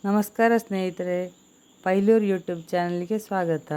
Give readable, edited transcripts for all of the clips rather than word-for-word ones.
ನಮಸ್ಕಾರ ಸ್ನೇಹಿತರೆ, ಪೈಲೂರ್ ಯೂಟ್ಯೂಬ್ ಚಾನಲ್ಗೆ ಸ್ವಾಗತ.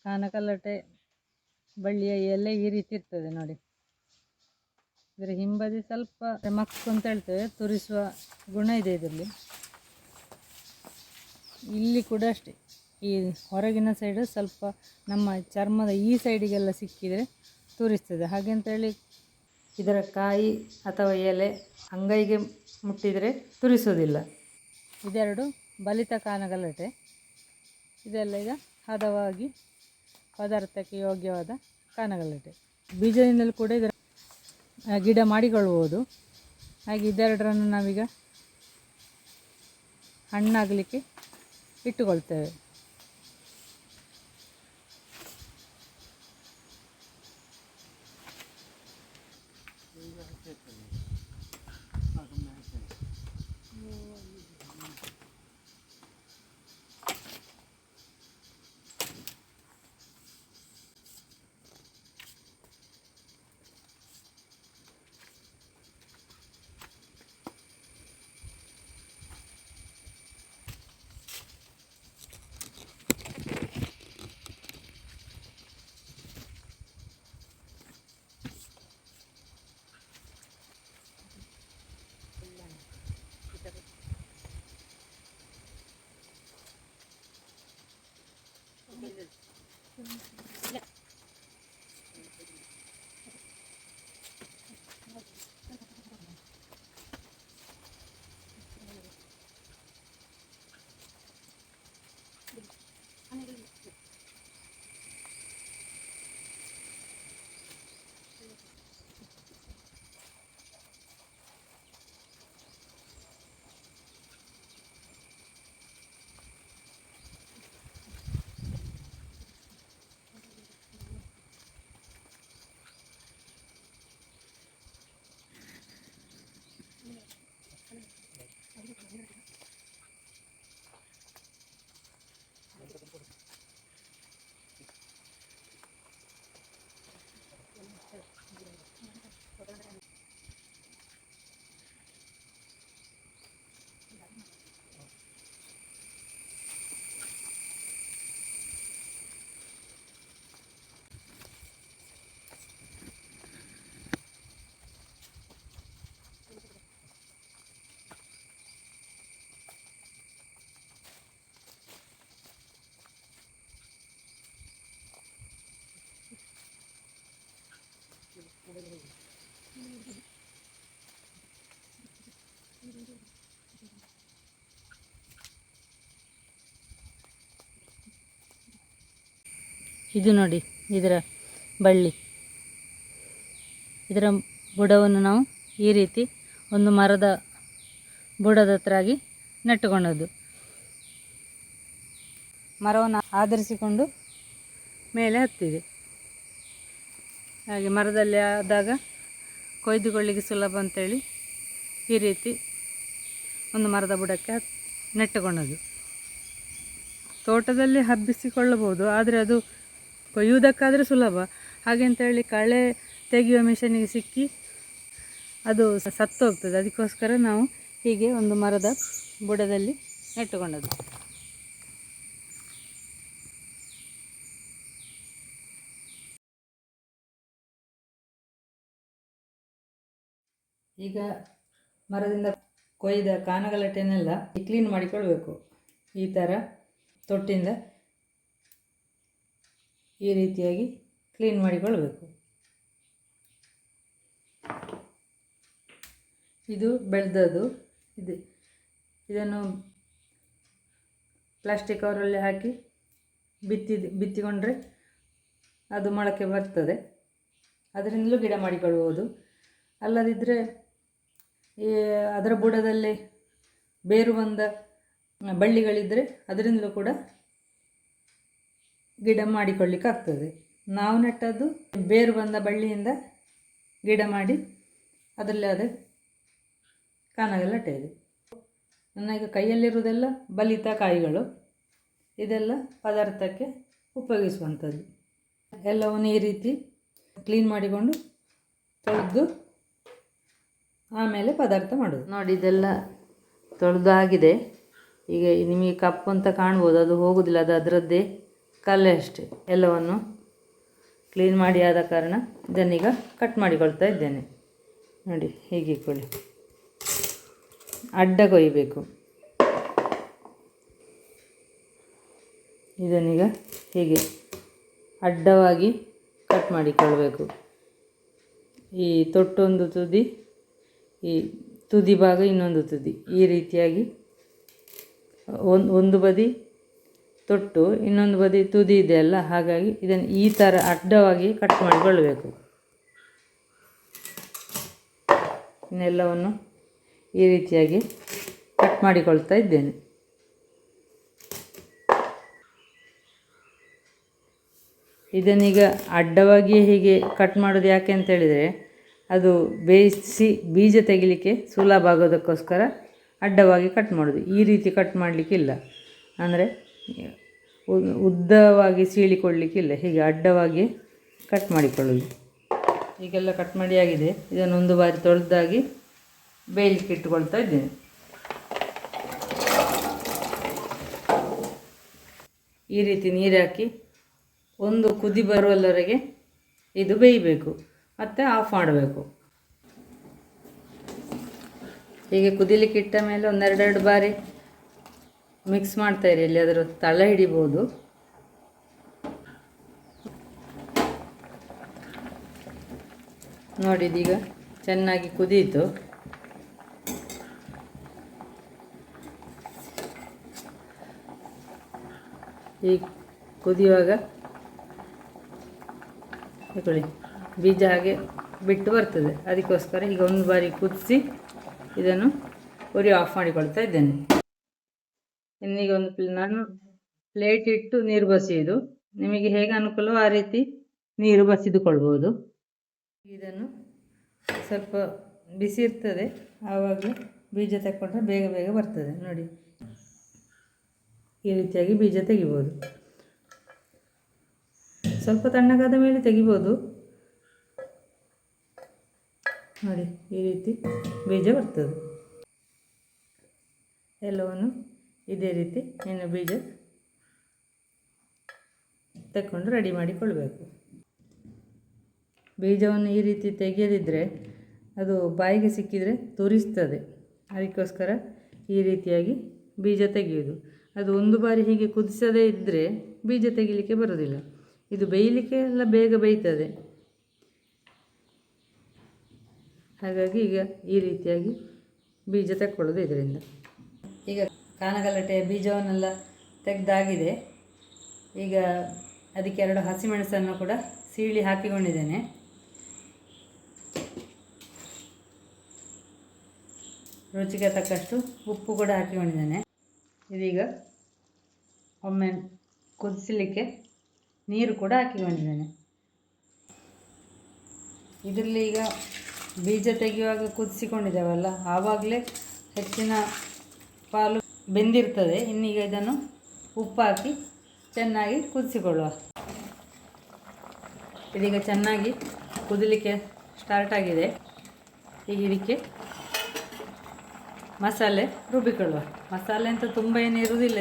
ಕಾನಕಲ್ಲಟೆ ಬಳ್ಳಿಯ ಎಲೆ ಈ ರೀತಿ ಇರ್ತದೆ ನೋಡಿ. ಇದರ ಹಿಂಬದಿ ಸ್ವಲ್ಪ ಮಕ್ಕು ಅಂತ ಹೇಳ್ತೇವೆ, ತುರಿಸುವ ಗುಣ ಇದೆ ಇದರಲ್ಲಿ. ಇಲ್ಲಿ ಕೂಡ ಅಷ್ಟೇ, ಈ ಹೊರಗಿನ ಸೈಡು ಸ್ವಲ್ಪ ನಮ್ಮ ಚರ್ಮದ ಈ ಸೈಡಿಗೆಲ್ಲ ಸಿಕ್ಕಿದರೆ ತುರಿಸ್ತದೆ. ಹಾಗೆಂತೇಳಿ ಇದರ ಕಾಯಿ ಅಥವಾ ಎಲೆ ಅಂಗೈಗೆ ಮುಟ್ಟಿದರೆ ತುರಿಸೋದಿಲ್ಲ. ಇದೆರಡು ಬಲಿತ ಕಾನಗಲಟೆ. ಇದೆಲ್ಲ ಈಗ ಹದವಾಗಿ ಪದಾರ್ಥಕ್ಕೆ ಯೋಗ್ಯವಾದ ಕಾನಗಲಟೆ. ಬೀಜದಿಂದಲೂ ಕೂಡ ಇದರ ಗಿಡ ಮಾಡಿಕೊಳ್ಳುವುದು. ಹಾಗೆ ಇದೆರಡರನ್ನು ನಾವೀಗ ಹಣ್ಣಾಗಲಿಕ್ಕೆ ಇಟ್ಟುಕೊಳ್ತೇವೆ. ಇದು ನೋಡಿ ಇದರ ಬಳ್ಳಿ, ಇದರ ಬುಡವನ್ನು ನಾವು ಈ ರೀತಿ ಒಂದು ಮರದ ಬುಡದ ಹತ್ರ ಆಗಿ ನೆಟ್ಟುಕೊಂಡದ್ದು. ಮರವನ್ನು ಆಧರಿಸಿಕೊಂಡು ಮೇಲೆ ಹತ್ತಿದೆ. ಹಾಗೆ ಮರದಲ್ಲಿ ಆದಾಗ ಕೊಯ್ದುಕೊಳ್ಳಿಕ್ಕೆ ಸುಲಭ ಅಂತೇಳಿ ಈ ರೀತಿ ಒಂದು ಮರದ ಬುಡಕ್ಕೆ ನೆಟ್ಟುಕೊಂಡದ್ದು. ತೋಟದಲ್ಲಿ ಹಬ್ಬಿಸಿಕೊಳ್ಳಬಹುದು, ಆದರೆ ಅದು ಕೊಯ್ಯುವುದಕ್ಕಾದರೆ ಸುಲಭ. ಹಾಗೆಂತೇಳಿ ಕಳೆ ತೆಗೆಯುವ ಮಿಷನಿಗೆ ಸಿಕ್ಕಿ ಅದು ಸತ್ತು ಹೋಗ್ತದೆ. ಅದಕ್ಕೋಸ್ಕರ ನಾವು ಹೀಗೆ ಒಂದು ಮರದ ಬುಡದಲ್ಲಿ ನೆಟ್ಟುಕೊಂಡದ್ದು. ಈಗ ಮರದಿಂದ ಕೊಯ್ದ ಕಾನಗಲಟೆನೆಲ್ಲ ಕ್ಲೀನ್ ಮಾಡಿಕೊಳ್ಬೇಕು. ಈ ಥರ ತೊಟ್ಟಿಂದ ಈ ರೀತಿಯಾಗಿ ಕ್ಲೀನ್ ಮಾಡಿಕೊಳ್ಬೇಕು. ಇದು ಬೆಳೆದದ್ದು. ಇದನ್ನು ಪ್ಲಾಸ್ಟಿಕ್ ಕವರಲ್ಲಿ ಹಾಕಿ ಬಿತ್ತಿಕೊಂಡ್ರೆ ಅದು ಮೊಳಕೆ ಬರ್ತದೆ. ಅದರಿಂದಲೂ ಗಿಡ ಮಾಡಿಕೊಳ್ಳಬಹುದು. ಅಲ್ಲದಿದ್ದರೆ ಅದರ ಬುಡದಲ್ಲಿ ಬೇರು ಬಂದ ಬಳ್ಳಿಗಳಿದ್ದರೆ ಅದರಿಂದಲೂ ಕೂಡ ಗಿಡ ಮಾಡಿಕೊಳ್ಳಿಕ್ಕಾಗ್ತದೆ. ನಾವು ನೆಟ್ಟದ್ದು ಬೇರು ಬಂದ ಬಳ್ಳಿಯಿಂದ ಗಿಡ ಮಾಡಿ ಅದರಲ್ಲಿ ಅದೇ ಕಾನಗಲಟೆ ಇದೆ. ನನ್ನ ಈಗ ಕೈಯಲ್ಲಿರುವುದೆಲ್ಲ ಬಲಿತ ಕಾಯಿಗಳು. ಇದೆಲ್ಲ ಪದಾರ್ಥಕ್ಕೆ ಉಪಯೋಗಿಸುವಂಥದ್ದು. ಎಲ್ಲವನ್ನು ಈ ರೀತಿ ಕ್ಲೀನ್ ಮಾಡಿಕೊಂಡು ತೊಳೆದು ಆಮೇಲೆ ಪದಾರ್ಥ ಮಾಡೋದು. ನೋಡಿ, ಇದೆಲ್ಲ ತೊಳೆದು ಆಗಿದೆ. ಈಗ ನಿಮಗೆ ಕಪ್ಪು ಅಂತ ಕಾಣ್ಬೋದು, ಅದು ಹೋಗೋದಿಲ್ಲ, ಅದು ಅದರದ್ದೇ ಕಲೆ ಅಷ್ಟೇ. ಎಲ್ಲವನ್ನು ಕ್ಲೀನ್ ಮಾಡಿ ಆದ ಕಾರಣ ಇದನ್ನೀಗ ಕಟ್ ಮಾಡಿಕೊಳ್ತಾ ಇದ್ದೇನೆ. ನೋಡಿ, ಹೀಗೆ ಇಟ್ಕೊಳ್ಳಿ. ಅಡ್ಡ ಕೊಯ್ಯಬೇಕು. ಇದನ್ನೀಗ ಹೀಗೆ ಅಡ್ಡವಾಗಿ ಕಟ್ ಮಾಡಿಕೊಳ್ಬೇಕು. ಈ ತೊಟ್ಟೊಂದು ತುದಿ, ಈ ತುದಿ ಭಾಗ ಇನ್ನೊಂದು ತುದಿ, ಈ ರೀತಿಯಾಗಿ ಒಂದು ಬದಿ ತೊಟ್ಟು ಇನ್ನೊಂದು ಬದಿ ತುದಿ ಇದೆಯಲ್ಲ, ಹಾಗಾಗಿ ಇದನ್ನು ಈ ಥರ ಅಡ್ಡವಾಗಿ ಕಟ್ ಮಾಡಿಕೊಳ್ಳಬೇಕು. ಇನ್ನೆಲ್ಲವನ್ನು ಈ ರೀತಿಯಾಗಿ ಕಟ್ ಮಾಡಿಕೊಳ್ತಾ ಇದ್ದೇನೆ. ಇದನ್ನೀಗ ಅಡ್ಡವಾಗಿಯೇ ಹೀಗೆ ಕಟ್ ಮಾಡೋದು ಯಾಕೆ ಅಂತ ಹೇಳಿದರೆ, ಅದು ಬೇಯಿಸಿ ಬೀಜ ತೆಗಿಲಿಕ್ಕೆ ಸುಲಭ ಆಗೋದಕ್ಕೋಸ್ಕರ ಅಡ್ಡವಾಗಿ ಕಟ್ ಮಾಡೋದು. ಈ ರೀತಿ ಕಟ್ ಮಾಡಲಿಕ್ಕಿಲ್ಲ, ಅಂದರೆ ಉದ್ದವಾಗಿ ಸೀಳಿಕೊಳ್ಳಲಿಕ್ಕಿಲ್ಲ, ಹೀಗೆ ಅಡ್ಡವಾಗಿ ಕಟ್ ಮಾಡಿಕೊಳ್ಳೋದು. ಈಗೆಲ್ಲ ಕಟ್ ಮಾಡಿ ಆಗಿದೆ. ಇದನ್ನು ಒಂದು ಬಾರಿ ತೊಳೆದಾಗಿ ಬೇಯಲಿಕ್ಕೆ ಇಟ್ಟುಕೊಳ್ತಾ ಇದ್ದೇನೆ. ಈ ರೀತಿ ನೀರು ಹಾಕಿ ಒಂದು ಕುದಿ ಬರುವಲ್ಲವರೆಗೆ ಇದು ಬೇಯಬೇಕು, ಮತ್ತು ಆಫ್ ಮಾಡಬೇಕು. ಹೀಗೆ ಕುದಿಲಿಕ್ಕೆ ಇಟ್ಟ ಮೇಲೆ ಒಂದೆರಡೆರಡು ಬಾರಿ ಮಿಕ್ಸ್ ಮಾಡ್ತಾಯಿರಿ, ಇಲ್ಲಿ ಅದರ ತಳ ಹಿಡಿಬೋದು. ನೋಡಿ, ಇದೀಗ ಚೆನ್ನಾಗಿ ಕುದೀತು. ಈ ಕುದಿಯುವಾಗ ತಗೊಳ್ಳಿ, ಬೀಜ ಹಾಗೆ ಬಿಟ್ಟು ಬರ್ತದೆ. ಅದಕ್ಕೋಸ್ಕರ ಈಗ ಒಂದು ಬಾರಿ ಕುದಿಸಿ ಇದನ್ನು ಉರಿ ಆಫ್ ಮಾಡಿಕೊಳ್ತಾ ಇದ್ದೇನೆ. ಇನ್ನೀಗ ನಾನು ಪ್ಲೇಟ್ ಇಟ್ಟು ನೀರು ಬಸಿಯೋದು. ನಿಮಗೆ ಹೇಗೆ ಅನುಕೂಲವೋ ಆ ರೀತಿ ನೀರು ಬಸಿದುಕೊಳ್ಬೋದು. ಇದನ್ನು ಸ್ವಲ್ಪ ಬಿಸಿ ಇರ್ತದೆ, ಆವಾಗ ಬೀಜ ತಗೊಂಡ್ರೆ ಬೇಗ ಬೇಗ ಬರ್ತದೆ. ನೋಡಿ, ಈ ರೀತಿಯಾಗಿ ಬೀಜ ತೆಗಿಬೋದು. ಸ್ವಲ್ಪ ತಣ್ಣಗಾದ ಮೇಲೆ ತೆಗಿಬೋದು. ನೋಡಿ, ಈ ರೀತಿ ಬೀಜ ಬರ್ತದೆ. ಎಲ್ಲವನ್ನು ಇದೇ ರೀತಿ ಇನ್ನು ಬೀಜ ತಗೊಂಡು ರೆಡಿ ಮಾಡಿಕೊಳ್ಬೇಕು. ಬೀಜವನ್ನು ಈ ರೀತಿ ತೆಗೆಯದಿದ್ದರೆ ಅದು ಬಾಯಿಗೆ ಸಿಕ್ಕಿದರೆ ತುರಿಸ್ತದೆ. ಅದಕ್ಕೋಸ್ಕರ ಈ ರೀತಿಯಾಗಿ ಬೀಜ ತೆಗೆಯೋದು. ಅದು ಒಂದು ಬಾರಿ ಹೀಗೆ ಕುದಿಸದೇ ಇದ್ದರೆ ಬೀಜ ತೆಗಿಲಿಕ್ಕೆ ಬರೋದಿಲ್ಲ. ಇದು ಬೇಯಲಿಕ್ಕೆ ಎಲ್ಲ ಬೇಗ ಬೇಯ್ತದೆ. ಹಾಗಾಗಿ ಈಗ ಈ ರೀತಿಯಾಗಿ ಬೀಜ ತಕ್ಕೊಳ್ಳೋದು ಇದರಿಂದ. ಈಗ ಕಾನಗಲಟೆಯ ಬೀಜವನ್ನೆಲ್ಲ ತೆಗೆದಾಗಿದೆ. ಈಗ ಅದಕ್ಕೆ 2 ಹಸಿಮೆಣಸನ್ನು ಕೂಡ ಸೀಳಿ ಹಾಕಿಕೊಂಡಿದ್ದೇನೆ. ರುಚಿಗೆ ತಕ್ಕಷ್ಟು ಉಪ್ಪು ಕೂಡ ಹಾಕಿಕೊಂಡಿದ್ದೇನೆ. ಇದೀಗ ಒಮ್ಮೆ ಕುದಿಸಲಿಕ್ಕೆ ನೀರು ಕೂಡ ಹಾಕಿಕೊಂಡಿದ್ದೇನೆ. ಇದರಲ್ಲಿ ಈಗ ಬೀಜ ತೆಗೆಯುವಾಗ ಕುದಿಸಿಕೊಂಡಿದ್ದೇವಲ್ಲ, ಆವಾಗಲೇ ಹೆಚ್ಚಿನ ಪಾಲು ಬೆಂದಿರ್ತದೆ. ಇನ್ನೀಗ ಇದನ್ನು ಉಪ್ಪು ಹಾಕಿ ಚೆನ್ನಾಗಿ ಕುದಿಸಿಕೊಳ್ಳುವ. ಇದೀಗ ಚೆನ್ನಾಗಿ ಕುದಿಲಿಕ್ಕೆ ಸ್ಟಾರ್ಟ್ ಆಗಿದೆ. ಈಗ ಇದಕ್ಕೆ ಮಸಾಲೆ ರುಬ್ಬಿಕೊಳ್ಳುವ. ಮಸಾಲೆ ಅಂತ ತುಂಬ ಏನು ಇರುವುದಿಲ್ಲ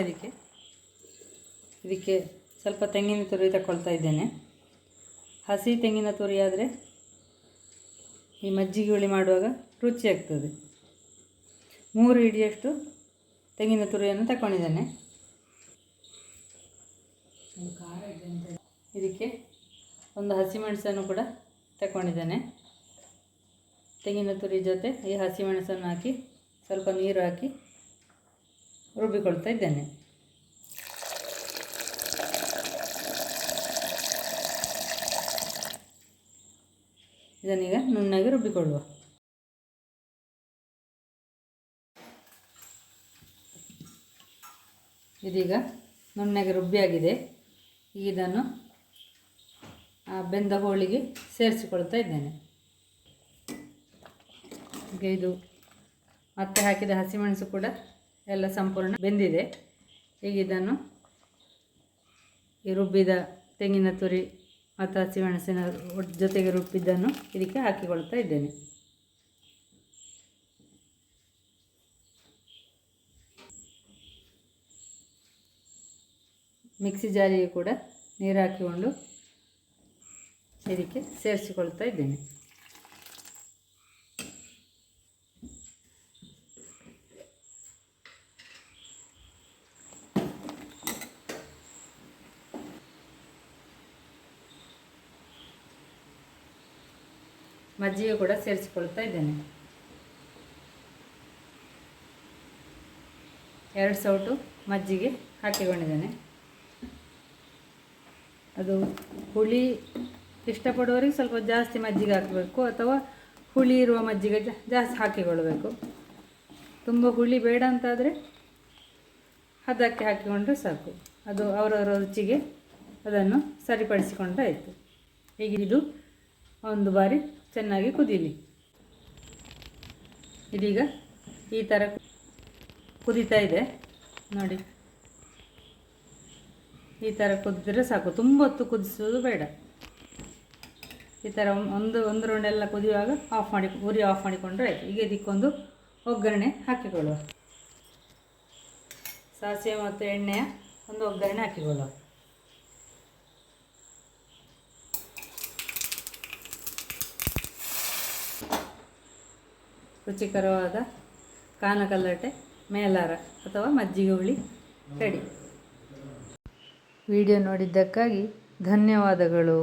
ಇದಕ್ಕೆ ಸ್ವಲ್ಪ ತೆಂಗಿನ ತುರಿ ತಗೊಳ್ತಾ ಇದ್ದೇನೆ. ಹಸಿ ತೆಂಗಿನ ತುರಿ ಆದರೆ ಈ ಮಜ್ಜಿಗೆ ಹುಳಿ ಮಾಡುವಾಗ ರುಚಿ ಆಗ್ತದೆ. 3 ಹಿಡಿಯಷ್ಟು ತೆಂಗಿನ ತುರಿಯನ್ನು ತಗೊಂಡಿದ್ದೇನೆ. ಇದಕ್ಕೆ 1 ಹಸಿಮೆಣಸನ್ನು ಕೂಡ ತಗೊಂಡಿದ್ದೇನೆ. ತೆಂಗಿನ ತುರಿ ಜೊತೆ ಈ ಹಸಿಮೆಣಸನ್ನು ಹಾಕಿ ಸ್ವಲ್ಪ ನೀರು ಹಾಕಿ ರುಬ್ಬಿಕೊಳ್ತಾ ಇದ್ದೇನೆ. ಇದನ್ನೀಗ ನುಣ್ಣಗೆ ರುಬ್ಬಿಕೊಳ್ಳುವ. ಇದೀಗ ನುಣ್ಣಗೆ ರುಬ್ಬಿಯಾಗಿದೆ. ಇದನ್ನು ಬೆಂದ ಹೋಳಿಗೆ ಸೇರಿಸಿಕೊಳ್ತಾ ಇದ್ದೇನೆ. ಈಗ ಇದು ಮತ್ತೆ ಹಾಕಿದ ಹಸಿಮೆಣಸು ಕೂಡ ಎಲ್ಲ ಸಂಪೂರ್ಣ ಬೆಂದಿದೆ. ಈಗ ಇದನ್ನು ಈ ರುಬ್ಬಿದ ತೆಂಗಿನ ತುರಿ ಮತ್ತು ಹಸಿಮೆಣಸಿನ ಜೊತೆಗೆ ರುಬ್ಬಿದ್ದನ್ನು ಇದಕ್ಕೆ ಹಾಕಿಕೊಳ್ತಾ ಇದ್ದೇನೆ. ಮಿಕ್ಸಿ ಜಾರಿಗೆ ಕೂಡ ನೀರು ಹಾಕಿಕೊಂಡು ಇದಕ್ಕೆ ಸೇರಿಸಿಕೊಳ್ತಾ ಇದ್ದೇನೆ. ಮಜ್ಜಿಗೆ ಕೂಡ ಸೇರಿಸಿಕೊಳ್ತಾ ಇದ್ದೇನೆ. 2 ಸೌಟು ಮಜ್ಜಿಗೆ ಹಾಕಿಕೊಂಡಿದ್ದೇನೆ. ಅದು ಹುಳಿ ಇಷ್ಟಪಡುವವರಿಗೆ ಸ್ವಲ್ಪ ಜಾಸ್ತಿ ಮಜ್ಜಿಗೆ ಹಾಕಬೇಕು, ಅಥವಾ ಹುಳಿ ಇರುವ ಮಜ್ಜಿಗೆ ಜಾಸ್ತಿ ಹಾಕಿಕೊಳ್ಳಬೇಕು. ತುಂಬ ಹುಳಿ ಬೇಡ ಅಂತಾದರೆ ಅದಕ್ಕೆ ಹಾಕಿಕೊಂಡ್ರೆ ಸಾಕು. ಅದು ಅವರವರ ರುಚಿಗೆ ಅದನ್ನು ಸರಿಪಡಿಸಿಕೊಂಡ್ರೆ ಆಯಿತು. ಈಗ ಇದು 1 ಬಾರಿ ಚೆನ್ನಾಗಿ ಕುದೀಲಿ. ಇದೀಗ ಈ ಥರ ಕುದೀತಾ ಇದೆ ನೋಡಿ. ಈ ಥರ ಕುದಿದ್ರೆ ಸಾಕು, ತುಂಬ ಹೊತ್ತು ಕುದಿಸೋದು ಬೇಡ. ಈ ಥರ ಒಂದು ರೌಂಡೆಲ್ಲ ಕುದಿಯುವಾಗ ಉರಿ ಆಫ್ ಮಾಡಿಕೊಂಡ್ರೆ ಆಯಿತು. ಈಗ ಇದಕ್ಕೊಂದು ಒಗ್ಗರಣೆ ಹಾಕಿಕೊಳ್ಳುವ. ಸಾಸಿವೆ ಮತ್ತು ಎಣ್ಣೆಯ ಒಂದು ಒಗ್ಗರಣೆ ಹಾಕಿಕೊಳ್ಳುವ. ರುಚಿಕರವಾದ ಕಾನಗಲಟೆ ಮೇಲಾರ ಅಥವಾ ಮಜ್ಜಿಗೆ ಹುಳಿ ರೆಡಿ. ವಿಡಿಯೋ ನೋಡಿದ್ದಕ್ಕಾಗಿ ಧನ್ಯವಾದಗಳು.